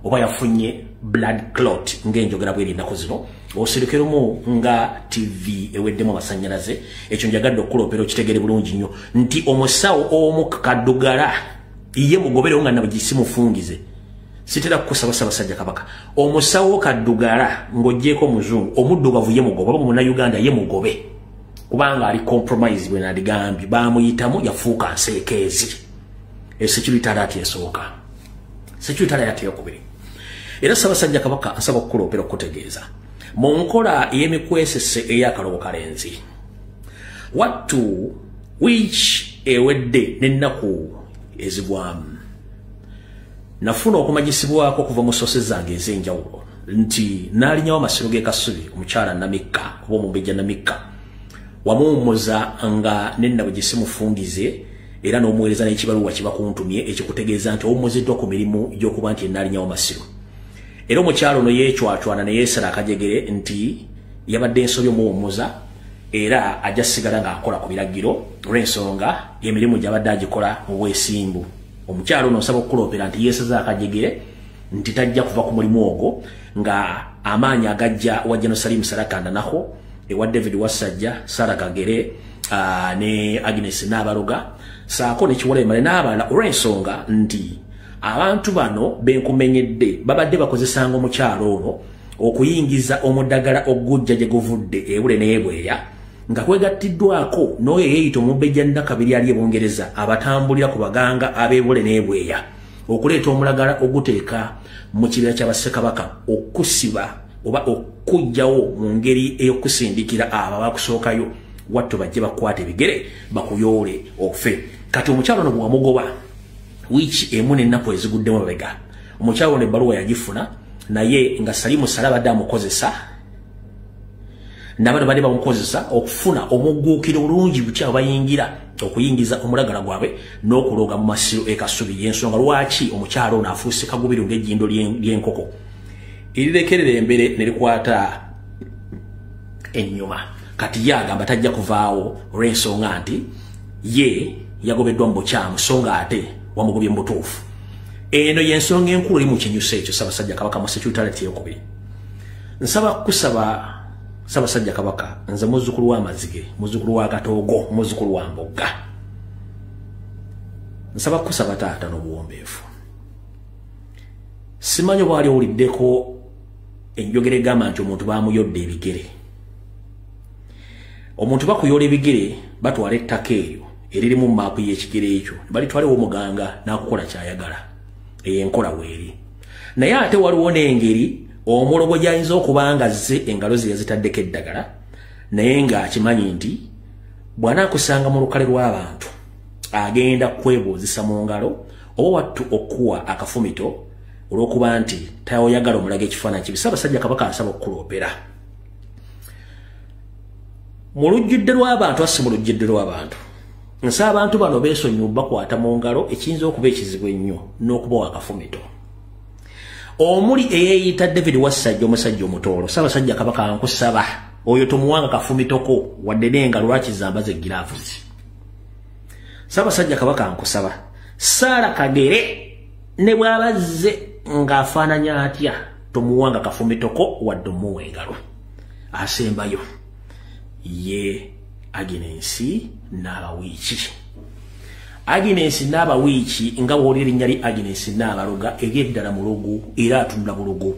oba yafunye blood clot ng'enjogera bw'eri ennaku zino osirikerumu nga TV eweddemu amasanyalaze ekyo njagadde okuloopera okitegere bulungi nnyo nti omusawo omu Kaddugala ye mugoberewo nga nabagisimufungize sitera kukusaba Ssaabasajja Kabaka omusawo Kaddugala ng'oggyeko omuzungu omuddugavu ye mugobe oba Munnayuganda ye mugobe kubanga ali compromise bwe naligambye baamuyitamu yafuuka nseekeezi security alert esooka security alert eyokubiri era Ssaabasajja Kabaka asaba okukuloopera okutegeeza mu nkola y'emikwesese ey'akalogo kalenzi wattu which ewedde n'ennaku ezigwamu nafuna okumanyisibwako okuva mu soose zange ez'enjawulo nti naalinyawo amasiro g'e Kasubi omukyala Namikka oba Omumbejja Namikka wamuwummuza nga n'ennabo gye simufungize era n'omuweereza n'ekibaluwa kibakuntumye ekikutegeeza nti owummuziddwa ku mirimu gy'okuba nti naalinyawo amasiro era omukyalo ono yeecwacwana ne yeesala akajegere nti yabadde ensobi omuwummuza era ajja sigala ng'akola ku biragiro olw'ensonga emirimu gy'abadde agikola mu bwesimbu omukyalo ono nsaba okukuloopera nti yeesaza akajegere nti tajja kuva ku mulimu ogwo nga amaanyi agajja wa General Salim Sarakanda naho ewa David Wasajja Sarah Kagere ne Agnes Nabaloga saako nekiwala emale n'abalala olw'ensonga nti abantu bano benkumenyedde babadde bakozesanga omukyalo ono okuyingiza omuddagala ogujja gye guvudde ebule n'ebweya nga kwegattiddwako n'oyo yeeyita Omumbejja Nakabiri ali e Bungereza abatambulira ku baganga ab'ebule n'ebweya okuleeta omulagala oguteeka mu kibira ky'Abassekabaka okusiba oba okujjawo mu ngeri ey'okusindikira abo abakusookayo wattu bajje bakwata ebigere bakuyoole ofe kati omukyalo ono bwamugoba which emu n'ennaku eziguddemu mabega omukyalo ono ebbaluwa yagifuna naye nga Salimu Sala badde amukozesa n'abantu badde bamukozesa okufuna omugguukiro bulungi bukya bayingira okuyingiza omulagala gwabwe n'okuloga mu masiro e Kasubi y'ensonga lwaki omukyalo ono afuuse kagubiru ng'ejjindo ly'enkoko erirekerera embere nerikwata ennyuma kati yagamba tajja kuvaawo olw'ensonga nti ye yagobeddwa mu bukyamu so nga ate wamugobye mu butuufu eno y'ensonga enkulu eri mu kinyusa ekyo Ssaabasajja Kabaka mu security alert eyokubiri nsaba kusaba Ssaabasajja Kabaka nze muzzukulu w'amazige muzzukulu wa Katoogo muzzukulu wa Mbogga nsaba kusaba taata n'obuwombeefu simanyi oba wali owuliddeko enjogera egamba nti omuntu baamuyodde ebigere omuntu bakuyoola ebigere batwala ettaka eryo eririmu maapu y'ekigere ekyo balitwalewo omuganga n'akukola kyayagala ey'enkola weeri naye ate waliwo n'engeri omulogo gy'ayinza okuba nga zze engalo ze yazitaddeko eddagala naye ng'akimanyi nti bw'anaakusanga mu lukale lw'abantu agenda kwebuuzisa mu ngalo oba wattu okuwa akafumito olw'okuba nti tayoyagala omulaga ekifaananyi kibi Ssaabasajja Kabaka asaba okukuloopera mu lujjudde lw'abantu asi mu lujjudde lw'abantu nsa abantu bano beesonyiwa bakwata mu ngalo ekiyinza okuba ekizibu ennyo n'okubawa akafumito omuli eyeeyita David Wasajja omusajja omutoolo Ssaabasajja Kabaka nkusaba oyo tomuwanga kafumitoko wadde n'engalo lwakizambaza egiraavuzi Ssaabasajja Kabaka nkusaba Sarah Kagere ne bw'abazze ng'afaananya atya tomuwanga kafumitoko wadde omuwa engalo asembayo ye Agnes Nabawiiki Agnes Nabawiiki nga bw'oli erinnya li Agnes Nabaloga ery'eddala mulugu era atunda bulugu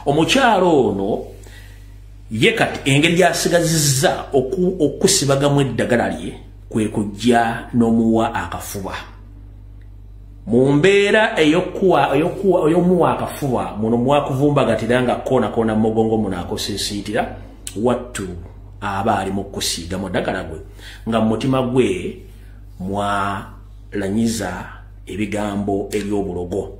omukyalo ono ye kati engeri gy'asigazizza okusibagamu eddagala lye kwe kujja n'omuwa akafuba mu mbeera ey'omuwa akafuba muno mwakuvumbagatira nga koona mu mugongo muno akosesiitira wattu aba ali mu kusiiga mu ddagala gwe nga mu mutima gwe mwalanyiza ebigambo eby'obulogo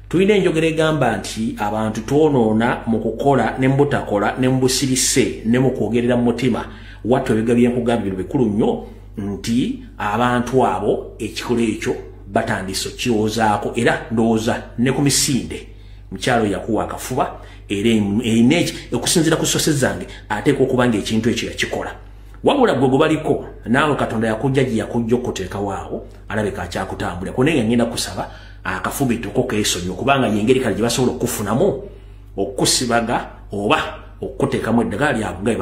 tulina enjogera egamba nti abantu twonoona mu kukola ne mu butakola ne mu busirise ne mu kwogerera mu mutima wattu ebiga byenkugambye bino bikulu nnyo nti abantu abo ekikola ekyo batandise okirowoozaako era ndowooza ne ku misinde mukyalo yakuwa akafuba era eineki okusinziira ku sose zange ateeka okuba ng'ekintu ekyo yakikola wabula gwe gubaliko naawe Katonda yakujja gye yakujja okuteekawo awo alabeka akyakutambulira kunaye ngenda kusaba akafubito ko keesonyo kubanga yengeri kale basobola okufunamu okusibaga oba okuteekamu eddagala lyabwe